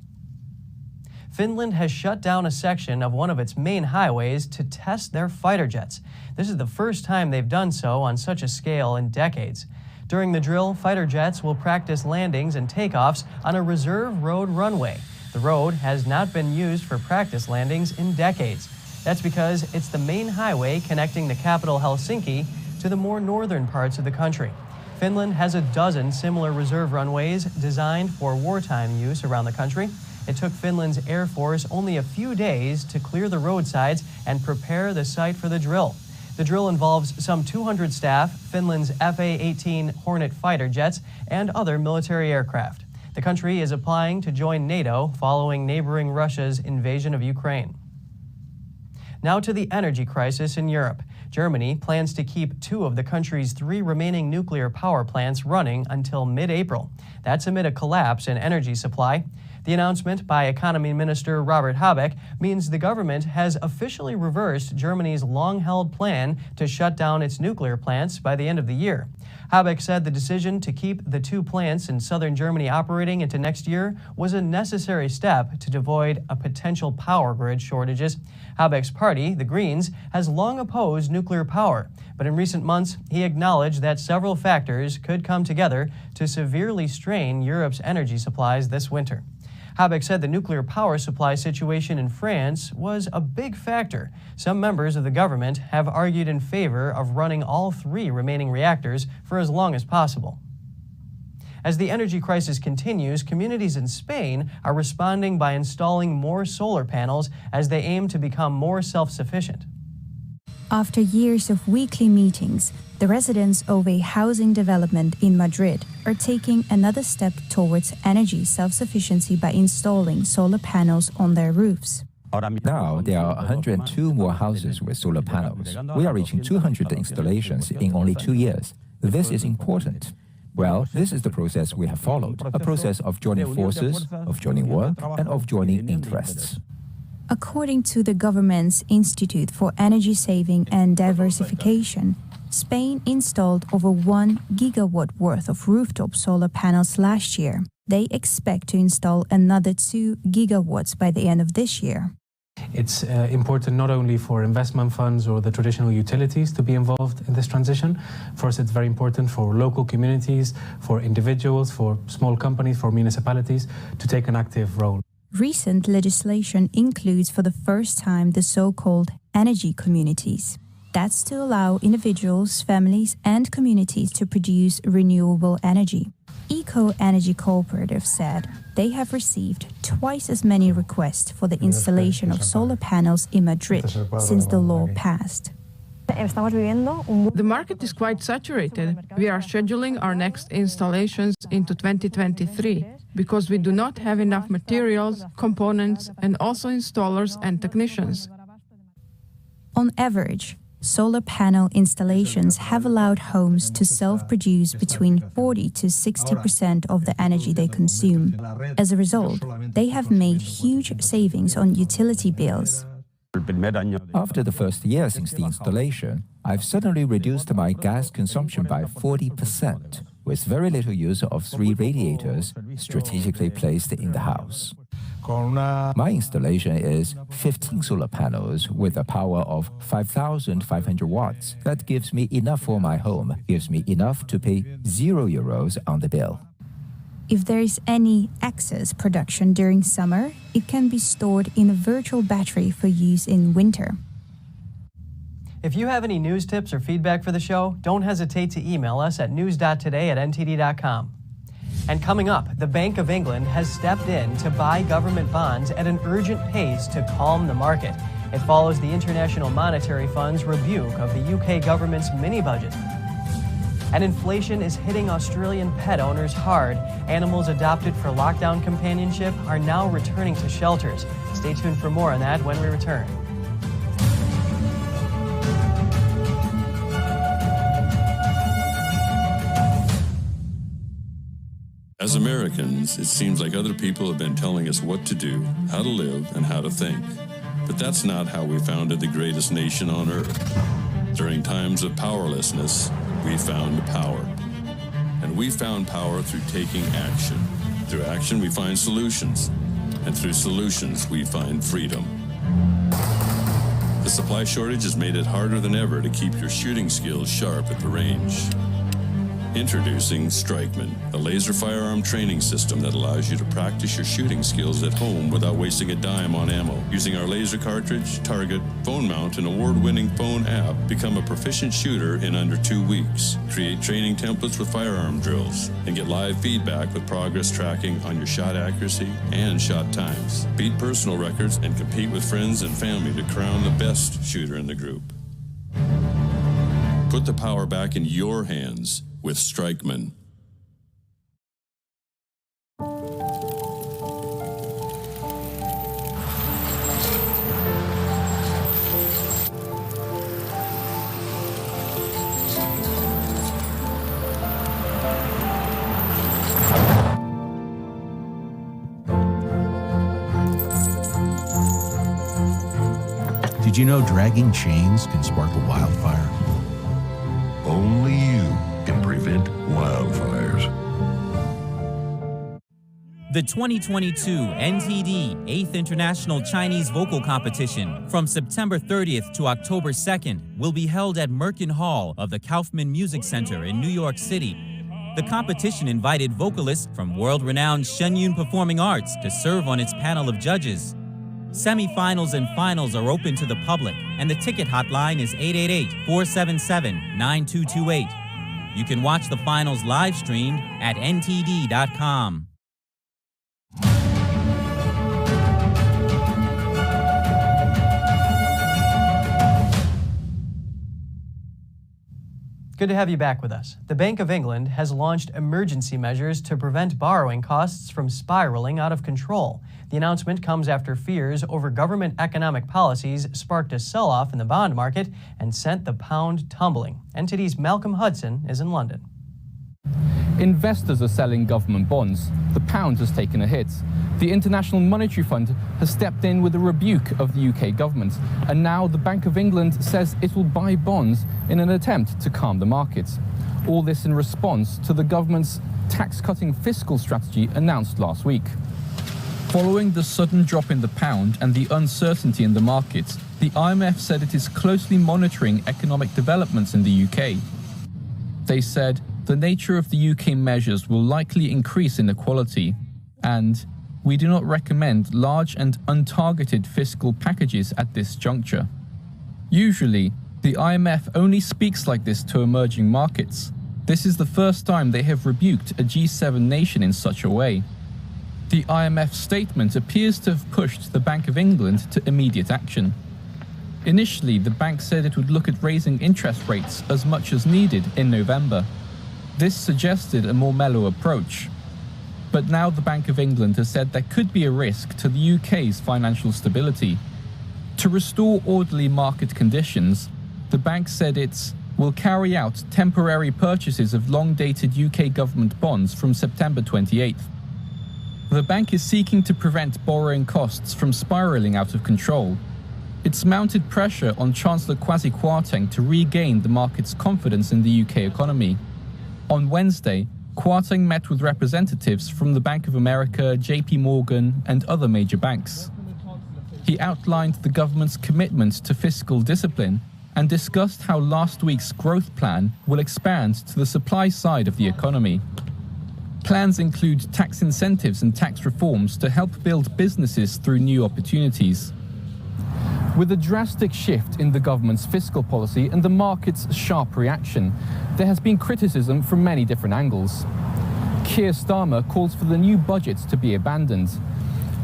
Speaker 1: Finland has shut down a section of one of its main highways to test their fighter jets. This is the first time they've done so on such a scale in decades. During the drill, fighter jets will practice landings and takeoffs on a reserve road runway. The road has not been used for practice landings in decades. That's because it's the main highway connecting the capital Helsinki to the more northern parts of the country. Finland has a dozen similar reserve runways designed for wartime use around the country. It took Finland's Air Force only a few days to clear the roadsides and prepare the site for the drill. The drill involves some 200 staff, Finland's FA-18 Hornet fighter jets, and other military aircraft. The country is applying to join NATO following neighboring Russia's invasion of Ukraine. Now to the energy crisis in Europe. Germany plans to keep 2 of the country's 3 remaining nuclear power plants running until mid-April. That's amid a collapse in energy supply. The announcement by Economy Minister Robert Habeck means the government has officially reversed Germany's long-held plan to shut down its nuclear plants by the end of the year. Habeck said the decision to keep the 2 plants in southern Germany operating into next year was a necessary step to avoid a potential power grid shortages. Habeck's party, the Greens, has long opposed nuclear power, but in recent months he acknowledged that several factors could come together to severely strain Europe's energy supplies this winter. Habeck said the nuclear power supply situation in France was a big factor. Some members of the government have argued in favor of running all 3 remaining reactors for as long as possible. As the energy crisis continues, communities in Spain are responding by installing more solar panels as they aim to become more self-sufficient.
Speaker 2: After years of weekly meetings, the residents of a housing development in Madrid are taking another step towards energy self-sufficiency by installing solar panels on their roofs.
Speaker 3: Now, there are 102 more houses with solar panels. We are reaching 200 installations in only 2 years. This is important. Well, this is the process we have followed, a process of joining forces, of joining work, and of joining interests.
Speaker 2: According to the government's Institute for Energy Saving and Diversification, Spain installed over 1 gigawatt worth of rooftop solar panels last year. They expect to install another 2 gigawatts by the end of this year.
Speaker 4: It's important not only for investment funds or the traditional utilities to be involved in this transition. For us, it's very important for local communities, for individuals, for small companies, for municipalities to take an active role.
Speaker 2: Recent legislation includes for the first time the so-called energy communities. That's to allow individuals, families, and communities to produce renewable energy. Eco-Energy Cooperative said they have received twice as many requests for the installation of solar panels in Madrid since the law passed.
Speaker 24: The market is quite saturated. We are scheduling our next installations into 2023 because we do not have enough materials, components, and also installers and technicians.
Speaker 2: On average, solar panel installations have allowed homes to self-produce between 40 to 60% of the energy they consume. As a result, they have made huge savings on utility bills.
Speaker 3: After the first year since the installation, I've suddenly reduced my gas consumption by 40%, with very little use of 3 radiators strategically placed in the house. My installation is 15 solar panels with a power of 5,500 watts. That gives me enough for my home, gives me enough to pay €0 on the bill.
Speaker 2: If there is any excess production during summer, it can be stored in a virtual battery for use in winter.
Speaker 1: If you have any news tips or feedback for the show, don't hesitate to email us at news.today@ntd.com. And coming up, the Bank of England has stepped in to buy government bonds at an urgent pace to calm the market. It follows the International Monetary Fund's rebuke of the UK government's mini-budget. And inflation is hitting Australian pet owners hard. Animals adopted for lockdown companionship are now returning to shelters. Stay tuned for more on that when we return.
Speaker 25: As Americans, it seems like other people have been telling us what to do, how to live, and how to think. But that's not how we founded the greatest nation on earth. During times of powerlessness, we found power. And we found power through taking action. Through action, we find solutions. And through solutions, we find freedom. The supply shortage has made it harder than ever to keep your shooting skills sharp at the range. Introducing Strikeman, a laser firearm training system that allows you to practice your shooting skills at home without wasting a dime on ammo. Using our laser cartridge, target, phone mount, and award-winning phone app, become a proficient shooter in under 2 weeks. Create training templates with firearm drills, and get live feedback with progress tracking on your shot accuracy and shot times. Beat personal records and compete with friends and family to crown the best shooter in the group. Put the power back in your hands with Strikeman.
Speaker 5: Did you know dragging chains can spark a wildfire?
Speaker 6: Only you can prevent wildfires.
Speaker 7: The 2022 NTD 8th International Chinese Vocal Competition from September 30th to October 2nd will be held at Merkin Hall of the Kaufman Music Center in New York City. The competition invited vocalists from world-renowned Shen Yun Performing Arts to serve on its panel of judges. Semifinals and finals are open to the public, and the ticket hotline is 888-477-9228. You can watch the finals live streamed at ntd.com.
Speaker 1: Good to have you back with us. The Bank of England has launched emergency measures to prevent borrowing costs from spiraling out of control. The announcement comes after fears over government economic policies sparked a sell-off in the bond market and sent the pound tumbling. NTD's Malcolm Hudson is in London.
Speaker 8: Investors are selling government bonds. The pound has taken a hit. The International Monetary Fund has stepped in with a rebuke of the UK government, and now the Bank of England says it will buy bonds in an attempt to calm the markets. All this in response to the government's tax-cutting fiscal strategy announced last week. Following the sudden drop in the pound and the uncertainty in the markets, the IMF said it is closely monitoring economic developments in the UK. They said the nature of the UK measures will likely increase inequality, and we do not recommend large and untargeted fiscal packages at this juncture. Usually, the IMF only speaks like this to emerging markets. This is the first time they have rebuked a G7 nation in such a way. The IMF statement appears to have pushed the Bank of England to immediate action. Initially, the bank said it would look at raising interest rates as much as needed in November. This suggested a more mellow approach. But now the Bank of England has said there could be a risk to the UK's financial stability. To restore orderly market conditions, the bank said it will carry out temporary purchases of long-dated UK government bonds from September 28th. The bank is seeking to prevent borrowing costs from spiraling out of control. It's mounted pressure on Chancellor Kwasi Kwarteng to regain the market's confidence in the UK economy. On Wednesday, Kwarteng met with representatives from the Bank of America, JP Morgan, and other major banks. He outlined the government's commitment to fiscal discipline and discussed how last week's growth plan will expand to the supply side of the economy. Plans include tax incentives and tax reforms to help build businesses through new opportunities. With a drastic shift in the government's fiscal policy and the market's sharp reaction, there has been criticism from many different angles. Keir Starmer calls for the new budget to be abandoned,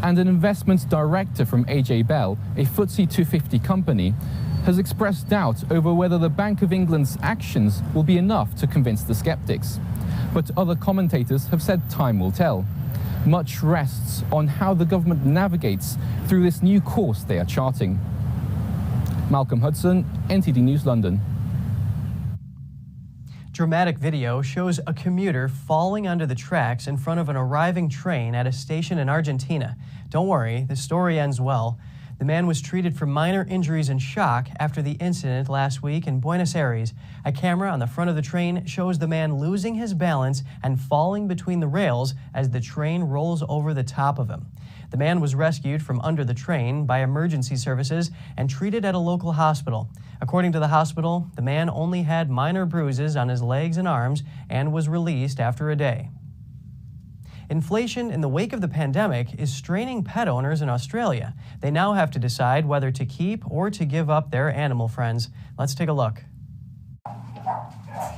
Speaker 8: and an investment director from AJ Bell, a FTSE 250 company, has expressed doubt over whether the Bank of England's actions will be enough to convince the skeptics. But other commentators have said time will tell. Much rests on how the government navigates through this new course they are charting. Malcolm Hudson, NTD News, London.
Speaker 1: Dramatic video shows a commuter falling onto the tracks in front of an arriving train at a station in Argentina. Don't worry, the story ends well. The man was treated for minor injuries and shock after the incident last week in Buenos Aires. A camera on the front of the train shows the man losing his balance and falling between the rails as the train rolls over the top of him. The man was rescued from under the train by emergency services and treated at a local hospital. According to the hospital, the man only had minor bruises on his legs and arms and was released after a day. Inflation in the wake of the pandemic is straining pet owners in Australia. They now have to decide whether to keep or to give up their animal friends. Let's take a look.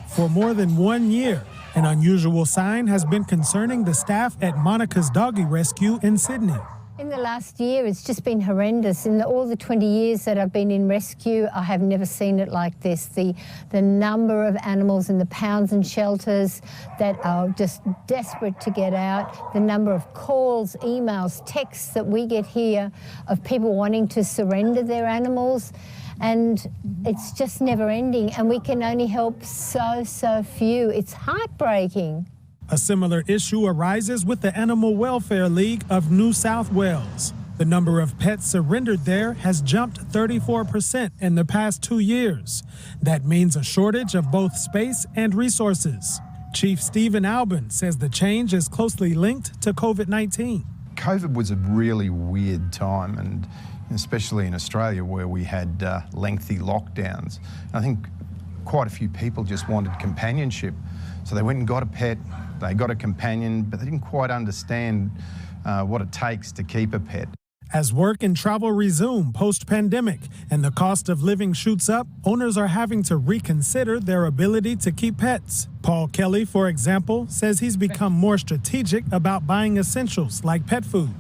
Speaker 11: For more than 1 year, an unusual sign has been concerning the staff at Monica's Doggy Rescue in Sydney.
Speaker 26: In the last year, it's just been horrendous. In all the 20 years that I've been in rescue, I have never seen it like this. The number of animals in the pounds and shelters that are just desperate to get out, the number of calls, emails, texts that we get here of people wanting to surrender their animals. And it's just never ending, and we can only help so few. It's heartbreaking.
Speaker 11: A similar issue arises with the Animal Welfare League of New South Wales. The number of pets surrendered there has jumped 34% in the past 2 years. That means a shortage of both space and resources. Chief Stephen Albin says the change is closely linked to COVID-19.
Speaker 9: COVID was a really weird time, and especially in Australia where we had lengthy lockdowns. I think quite a few people just wanted companionship. So they went and got a pet, they got a companion, but they didn't quite understand what it takes to keep a pet.
Speaker 11: As work and travel resume post-pandemic and the cost of living shoots up, owners are having to reconsider their ability to keep pets. Paul Kelly, for example, says he's become more strategic about buying essentials like pet food.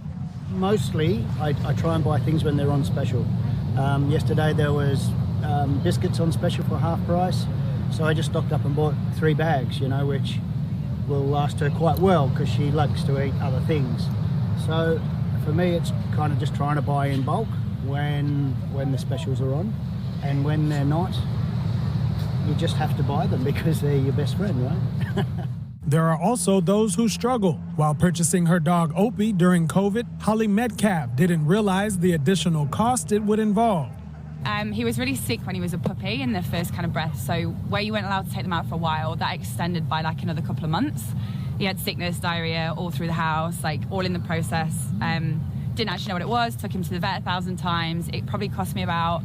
Speaker 12: Mostly, I try and buy things when they're on special. Yesterday there was biscuits on special for half price, so I just stocked up and bought 3 bags, which will last her quite well because she likes to eat other things. So for me, it's kind of just trying to buy in bulk when the specials are on, and when they're not, you just have to buy them because they're your best friend, right?
Speaker 11: There are also those who struggle. While purchasing her dog Opie during COVID, Holly Metcalf didn't realize the additional cost it would involve.
Speaker 13: He was really sick when he was a puppy in the first kind of breath, so where you weren't allowed to take them out for a while, that extended by like another couple of months. He had sickness, diarrhea all through the house, like all in the process. Didn't actually know what it was, took him to the vet 1,000 times. It probably cost me about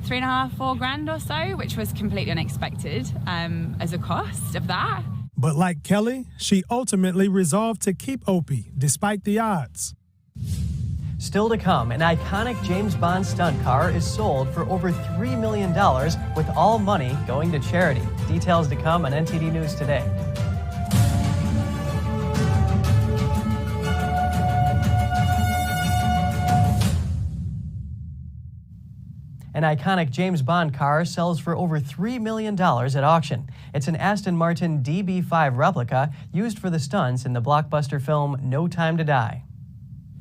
Speaker 13: $3,500, $4,000 or so, which was completely unexpected as a cost of that.
Speaker 11: But like Kelly, she ultimately resolved to keep Opie despite the odds.
Speaker 1: Still to come, an iconic James Bond stunt car is sold for over $3 million, with all money going to charity. Details to come on NTD News Today. An iconic James Bond car sells for over $3 million at auction. It's an Aston Martin DB5 replica used for the stunts in the blockbuster film No Time to Die.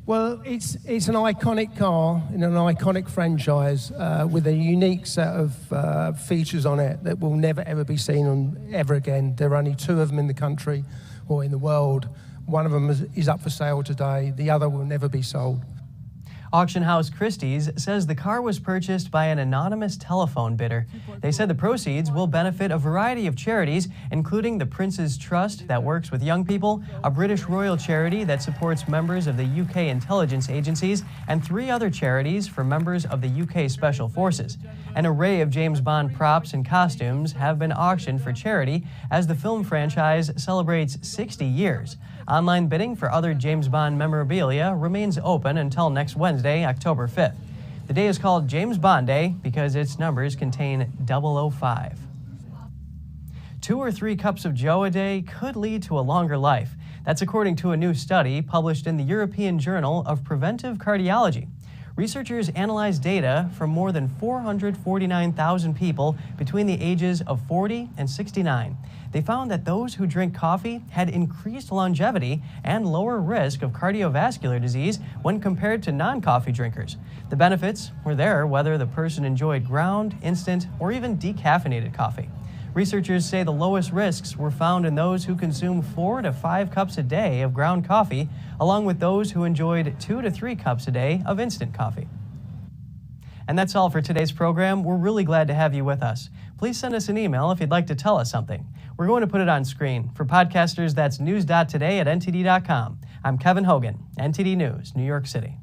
Speaker 14: Well, it's an iconic car in an iconic franchise with a unique set of features on it that will never ever be seen on ever again. There are only 2 of them in the country or in the world. One of them is up for sale today. The other will never be sold.
Speaker 1: Auction house Christie's says the car was purchased by an anonymous telephone bidder. They said the proceeds will benefit a variety of charities, including the Prince's Trust that works with young people, a British royal charity that supports members of the UK intelligence agencies, and 3 other charities for members of the UK Special Forces. An array of James Bond props and costumes have been auctioned for charity as the film franchise celebrates 60 years. Online bidding for other James Bond memorabilia remains open until next Wednesday, October 5th. The day is called James Bond Day because its numbers contain 005. 2 or 3 cups of Joe a day could lead to a longer life. That's according to a new study published in the European Journal of Preventive Cardiology. Researchers analyzed data from more than 449,000 people between the ages of 40 and 69. They found that those who drink coffee had increased longevity and lower risk of cardiovascular disease when compared to non-coffee drinkers. The benefits were there whether the person enjoyed ground, instant, or even decaffeinated coffee. Researchers say the lowest risks were found in those who consume 4 to 5 cups a day of ground coffee, along with those who enjoyed 2 to 3 cups a day of instant coffee. And that's all for today's program. We're really glad to have you with us. Please send us an email if you'd like to tell us something. We're going to put it on screen. For podcasters, that's news.today@ntd.com. I'm Kevin Hogan, NTD News, New York City.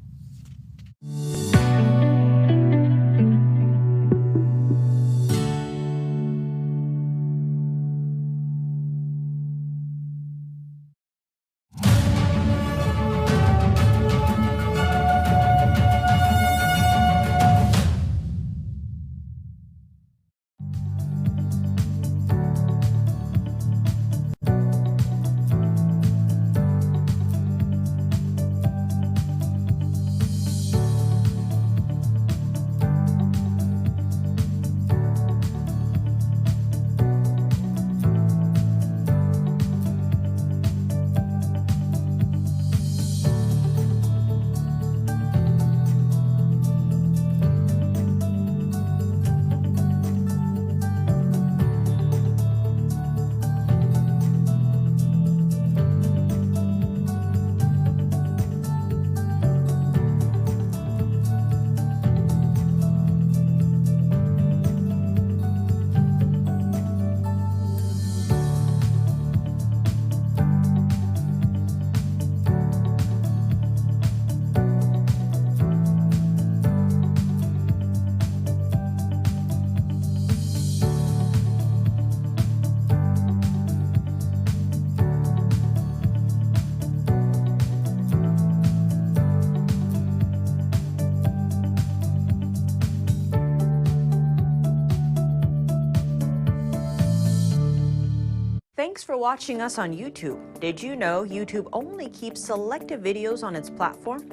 Speaker 15: Thanks for watching us on YouTube. Did you know YouTube only keeps selective videos on its platform?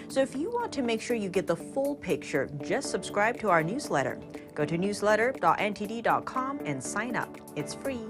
Speaker 15: So if you want to make sure you get the full picture, just subscribe to our newsletter. Go to newsletter.ntd.com and sign up. It's free.